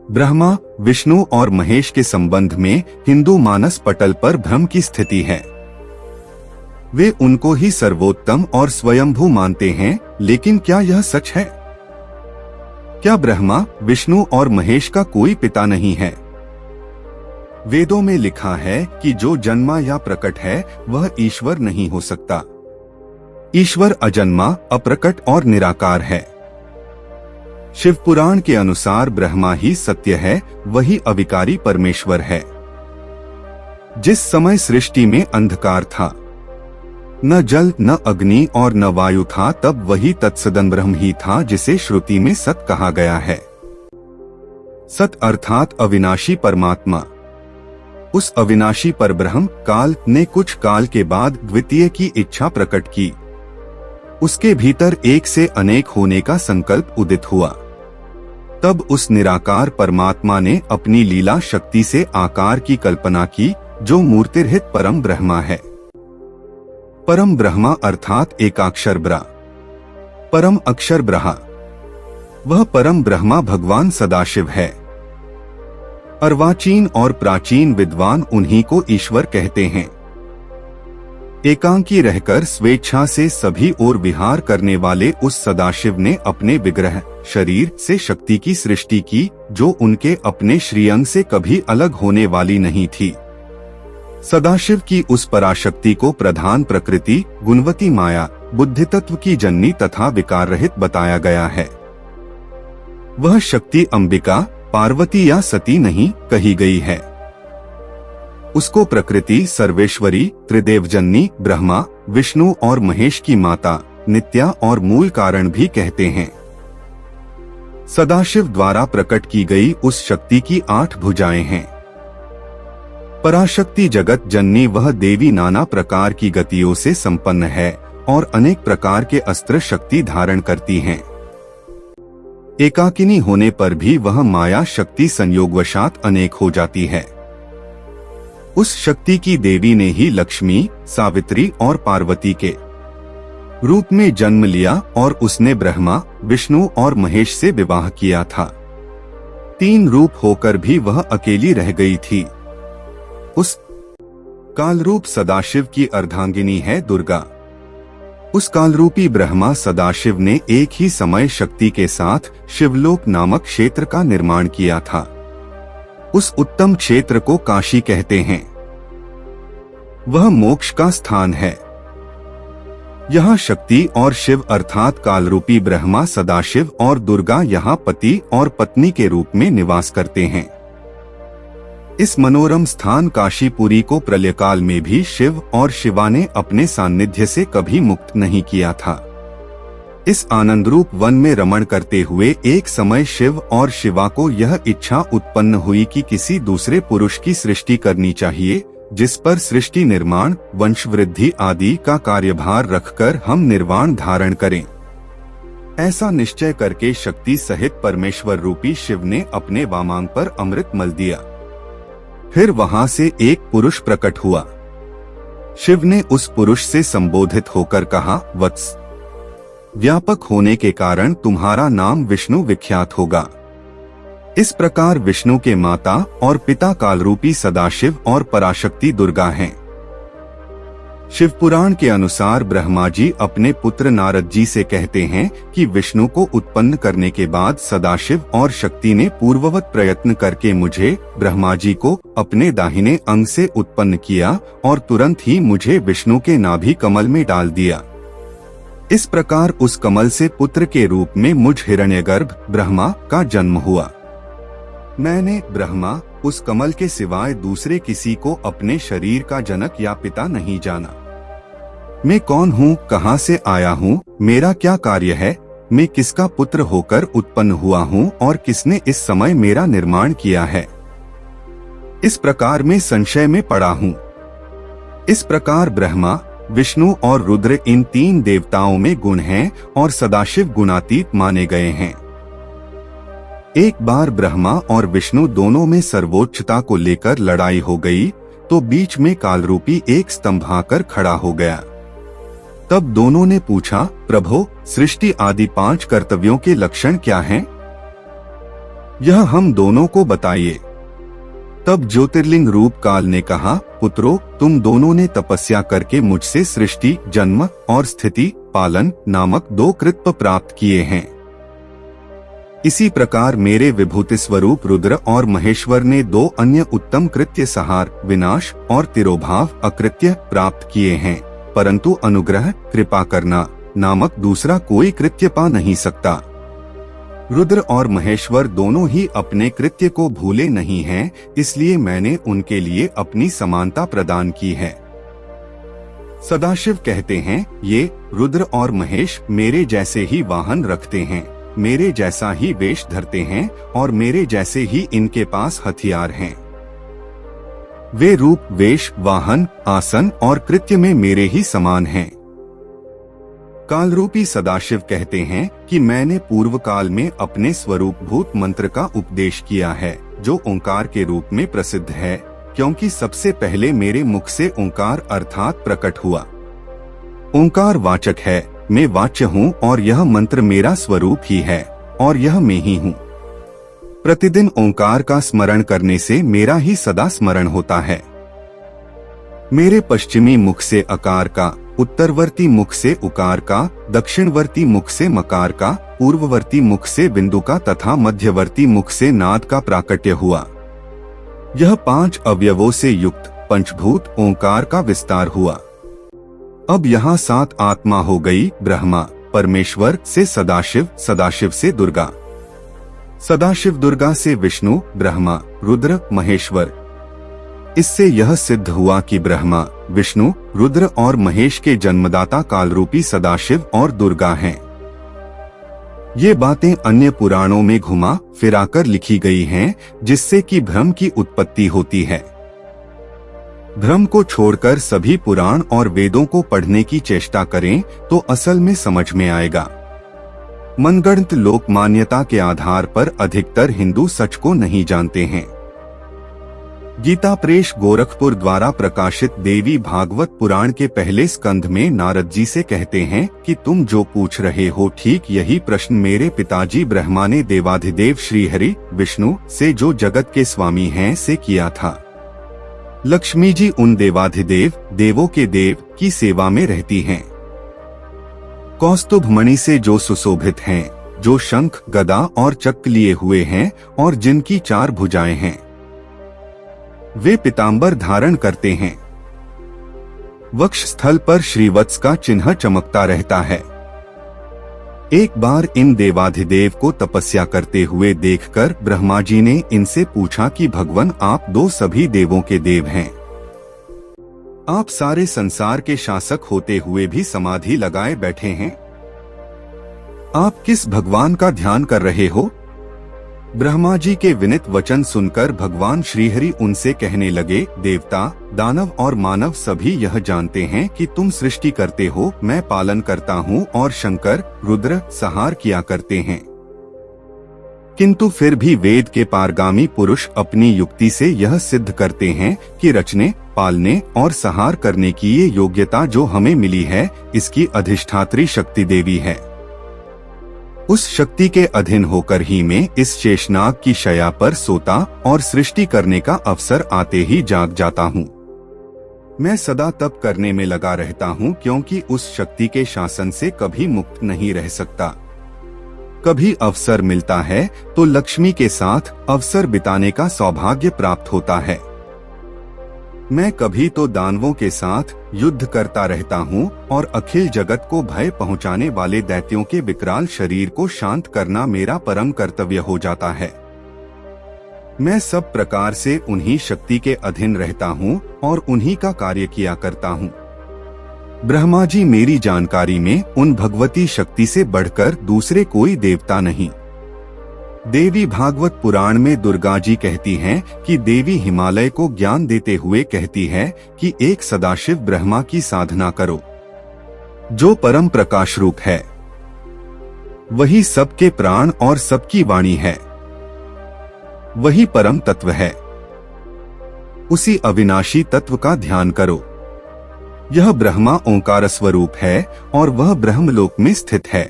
ब्रह्मा, विष्णु और महेश के संबंध में हिंदू मानस पटल पर भ्रम की स्थिति है। वे उनको ही सर्वोत्तम और स्वयंभू मानते हैं, लेकिन क्या यह सच है? क्या ब्रह्मा, विष्णु और महेश का कोई पिता नहीं है? वेदों में लिखा है कि जो जन्मा या प्रकट है वह ईश्वर नहीं हो सकता। ईश्वर अजन्मा, अप्रकट और निराकार है। शिव पुराण के अनुसार ब्रह्मा ही सत्य है, वही अविकारी परमेश्वर है। जिस समय सृष्टि में अंधकार था, न जल न अग्नि और न वायु था, तब वही तत्सदन ब्रह्म ही था जिसे श्रुति में सत कहा गया है। सत अर्थात अविनाशी परमात्मा। उस अविनाशी परब्रह्म काल ने कुछ काल के बाद द्वितीय की इच्छा प्रकट की। उसके भीतर एक से अनेक होने का संकल्प उदित हुआ। तब उस निराकार परमात्मा ने अपनी लीला शक्ति से आकार की कल्पना की, जो मूर्तिरहित परम ब्रह्मा है। परम ब्रह्मा अर्थात एकाक्षर ब्रा, परम अक्षर ब्रहा। वह परम ब्रह्मा भगवान सदाशिव है। अर्वाचीन और प्राचीन विद्वान उन्हीं को ईश्वर कहते हैं। एकांकी रहकर स्वेच्छा से सभी ओर विहार करने वाले उस सदाशिव ने अपने विग्रह शरीर से शक्ति की सृष्टि की, जो उनके अपने श्रीअंग से कभी अलग होने वाली नहीं थी। सदाशिव की उस पराशक्ति को प्रधान प्रकृति, गुणवती माया, बुद्धि तत्व की जननी तथा विकार रहित बताया गया है। वह शक्ति अंबिका, पार्वती या सती नहीं कही गई है। उसको प्रकृति, सर्वेश्वरी, त्रिदेवजननी, ब्रह्मा, विष्णु और महेश की माता, नित्या और मूल कारण भी कहते हैं। सदाशिव द्वारा प्रकट की गई उस शक्ति की 8 भुजाएं हैं। पराशक्ति जगत जननी वह देवी नाना प्रकार की गतियों से संपन्न है और अनेक प्रकार के अस्त्र शक्ति धारण करती हैं। एकाकिनी होने पर भी वह माया शक्ति संयोगवशात अनेक हो जाती है। उस शक्ति की देवी ने ही लक्ष्मी, सावित्री और पार्वती के रूप में जन्म लिया और उसने ब्रह्मा, विष्णु और महेश से विवाह किया था। 3 रूप होकर भी वह अकेली रह गई थी। उस कालरूप सदाशिव की अर्धांगिनी है दुर्गा। उस कालरूपी ब्रह्मा सदाशिव ने एक ही समय शक्ति के साथ शिवलोक नामक क्षेत्र का निर्माण किया था। उस उत्तम क्षेत्र को काशी कहते हैं। वह मोक्ष का स्थान है। यहाँ शक्ति और शिव अर्थात कालरूपी ब्रह्मा, सदाशिव और दुर्गा यहाँ पति और पत्नी के रूप में निवास करते हैं। इस मनोरम स्थान काशीपुरी को प्रलयकाल में भी शिव और शिवा ने अपने सान्निध्य से कभी मुक्त नहीं किया था। इस आनंदरूप वन में रमण करते हुए एक समय शिव और शिवा को यह इच्छा उत्पन्न हुई कि किसी दूसरे पुरुष की सृष्टि करनी चाहिए, जिस पर सृष्टि निर्माण, वंशवृद्धि आदि का कार्यभार रखकर हम निर्वाण धारण करें। ऐसा निश्चय करके शक्ति सहित परमेश्वर रूपी शिव ने अपने वामांग पर अमृत मल दिया। फिर वहां से एक पुरुष प्रकट हुआ। शिव ने उस पुरुष से संबोधित होकर कहा, वत्स, व्यापक होने के कारण तुम्हारा नाम विष्णु विख्यात होगा। इस प्रकार विष्णु के माता और पिता कालरूपी सदाशिव और पराशक्ति दुर्गा हैं। शिव पुराण के अनुसार ब्रह्मा जी अपने पुत्र नारद जी से कहते हैं कि विष्णु को उत्पन्न करने के बाद सदाशिव और शक्ति ने पूर्ववत प्रयत्न करके मुझे, ब्रह्मा जी को, अपने दाहिने अंग से उत्पन्न किया और तुरंत ही मुझे विष्णु के नाभि कमल में डाल दिया। इस प्रकार उस कमल से पुत्र के रूप में मुझ हिरण्यगर्भ ब्रह्मा का जन्म हुआ। मैंने, ब्रह्मा, उस कमल के सिवाय दूसरे किसी को अपने शरीर का जनक या पिता नहीं जाना। मैं कौन हूँ, कहाँ से आया हूँ, मेरा क्या कार्य है, मैं किसका पुत्र होकर उत्पन्न हुआ हूँ और किसने इस समय मेरा निर्माण किया है, इस प्रकार मैं संशय में पड़ा हूँ। इस प्रकार ब्रह्मा, विष्णु और रुद्र इन 3 देवताओं में गुण हैं और सदाशिव गुणातीत माने गए हैं। एक बार ब्रह्मा और विष्णु दोनों में सर्वोच्चता को लेकर लड़ाई हो गई, तो बीच में कालरूपी एक स्तंभ आकर खड़ा हो गया। तब दोनों ने पूछा, प्रभो, सृष्टि आदि 5 कर्तव्यों के लक्षण क्या हैं? यह हम दोनों को बताइए। तब ज्योतिर्लिंग रूप काल ने कहा, पुत्रों, तुम दोनों ने तपस्या करके मुझसे सृष्टि, जन्म और स्थिति, पालन नामक 2 कृत्य प्राप्त किए हैं। इसी प्रकार मेरे विभूति स्वरूप रुद्र और महेश्वर ने 2 अन्य उत्तम कृत्य संहार, विनाश और तिरोभाव अकृत्य प्राप्त किए हैं, परंतु अनुग्रह, कृपा करना नामक दूसरा कोई कृत्य पा नहीं सकता। रुद्र और महेश्वर दोनों ही अपने कृत्य को भूले नहीं हैं, इसलिए मैंने उनके लिए अपनी समानता प्रदान की है। सदाशिव कहते हैं, ये रुद्र और महेश मेरे जैसे ही वाहन रखते हैं, मेरे जैसा ही वेश धरते हैं और मेरे जैसे ही इनके पास हथियार हैं। वे रूप, वेश, वाहन, आसन और कृत्य में मेरे ही समान हैं। कालरूपी सदाशिव कहते हैं कि मैंने पूर्व काल में अपने स्वरूप भूत मंत्र का उपदेश किया है, जो ओंकार के रूप में प्रसिद्ध है, क्योंकि सबसे पहले मेरे मुख से ओंकार अर्थात प्रकट हुआ। ओंकार वाचक है, मैं वाच्य हूँ और यह मंत्र मेरा स्वरूप ही है और यह मैं ही हूँ। प्रतिदिन ओंकार का स्मरण करने से मेरा ही सदा स्मरण होता है। मेरे पश्चिमी मुख से अकार का, उत्तरवर्ती मुख से उकार का, दक्षिणवर्ती मुख से मकार का, पूर्ववर्ती मुख से बिंदु का तथा मध्यवर्ती मुख से नाद का प्राकट्य हुआ। यह 5 अवयवों से युक्त पंचभूत ओंकार का विस्तार हुआ। अब यहाँ 7 आत्मा हो गई, ब्रह्मा, परमेश्वर से सदाशिव, सदाशिव से दुर्गा, सदाशिव दुर्गा से विष्णु, ब्रह्मा, रुद्र, महेश्वर। इससे यह सिद्ध हुआ कि ब्रह्मा, विष्णु, रुद्र और महेश के जन्मदाता कालरूपी सदाशिव और दुर्गा हैं। ये बातें अन्य पुराणों में घुमा फिराकर लिखी गई हैं, जिससे कि भ्रम की उत्पत्ति होती है। भ्रम को छोड़कर सभी पुराण और वेदों को पढ़ने की चेष्टा करें तो असल में समझ में आएगा। मनगढ़ंत लोक मान्यता के आधार पर अधिकतर हिंदू सच को नहीं जानते हैं। गीता प्रेस गोरखपुर द्वारा प्रकाशित देवी भागवत पुराण के पहले स्कंध में नारद जी से कहते हैं कि तुम जो पूछ रहे हो ठीक यही प्रश्न मेरे पिताजी ब्रह्मा ने देवाधिदेव श्रीहरि विष्णु से, जो जगत के स्वामी हैं, से किया था। लक्ष्मी जी उन देवाधिदेव देवों के देव की सेवा में रहती हैं। कौस्तुभ मणि से जो सुशोभित हैं, जो शंख, गदा और चक्र लिए हुए हैं और जिनकी 4 भुजाएं हैं, वे पीतांबर धारण करते हैं। वक्ष स्थल पर श्रीवत्स का चिन्ह चमकता रहता है। एक बार इन देवाधिदेव को तपस्या करते हुए देखकर ब्रह्मा जी ने इनसे पूछा कि भगवान, आप 2 सभी देवों के देव हैं। आप सारे संसार के शासक होते हुए भी समाधि लगाए बैठे हैं। आप किस भगवान का ध्यान कर रहे हो? ब्रह्मा जी के विनित वचन सुनकर भगवान श्रीहरि उनसे कहने लगे, देवता, दानव और मानव सभी यह जानते हैं कि तुम सृष्टि करते हो, मैं पालन करता हूँ और शंकर, रुद्र संहार किया करते हैं। किंतु फिर भी वेद के पारगामी पुरुष अपनी युक्ति से यह सिद्ध करते हैं कि रचने, पालने और संहार करने की ये योग्यता जो हमें मिली है, इसकी अधिष्ठात्री शक्ति देवी है। उस शक्ति के अधीन होकर ही मैं इस शेषनाग की शया पर सोता और सृष्टि करने का अवसर आते ही जाग जाता हूँ। मैं सदा तप करने में लगा रहता हूँ, क्योंकि उस शक्ति के शासन से कभी मुक्त नहीं रह सकता। कभी अवसर मिलता है तो लक्ष्मी के साथ अवसर बिताने का सौभाग्य प्राप्त होता है। मैं कभी तो दानवों के साथ युद्ध करता रहता हूँ और अखिल जगत को भय पहुँचाने वाले दैत्यों के विकराल शरीर को शांत करना मेरा परम कर्तव्य हो जाता है। मैं सब प्रकार से उन्हीं शक्ति के अधीन रहता हूँ और उन्हीं का कार्य किया करता हूँ। ब्रह्मा जी मेरी जानकारी में उन भगवती शक्ति से बढ़कर दूसरे कोई देवता नहीं। देवी भागवत पुराण में दुर्गा जी कहती हैं कि देवी हिमालय को ज्ञान देते हुए कहती है कि एक सदाशिव ब्रह्मा की साधना करो, जो परम प्रकाश रूप है। वही सबके प्राण और सबकी वाणी है। वही परम तत्व है। उसी अविनाशी तत्व का ध्यान करो। यह ब्रह्मा ओंकार स्वरूप है और वह ब्रह्मलोक में स्थित है।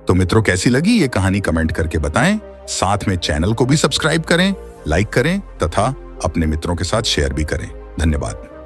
तो मित्रों, कैसी लगी ये कहानी कमेंट करके बताएं। साथ में चैनल को भी सब्सक्राइब करें, लाइक करें तथा अपने मित्रों के साथ शेयर भी करें। धन्यवाद।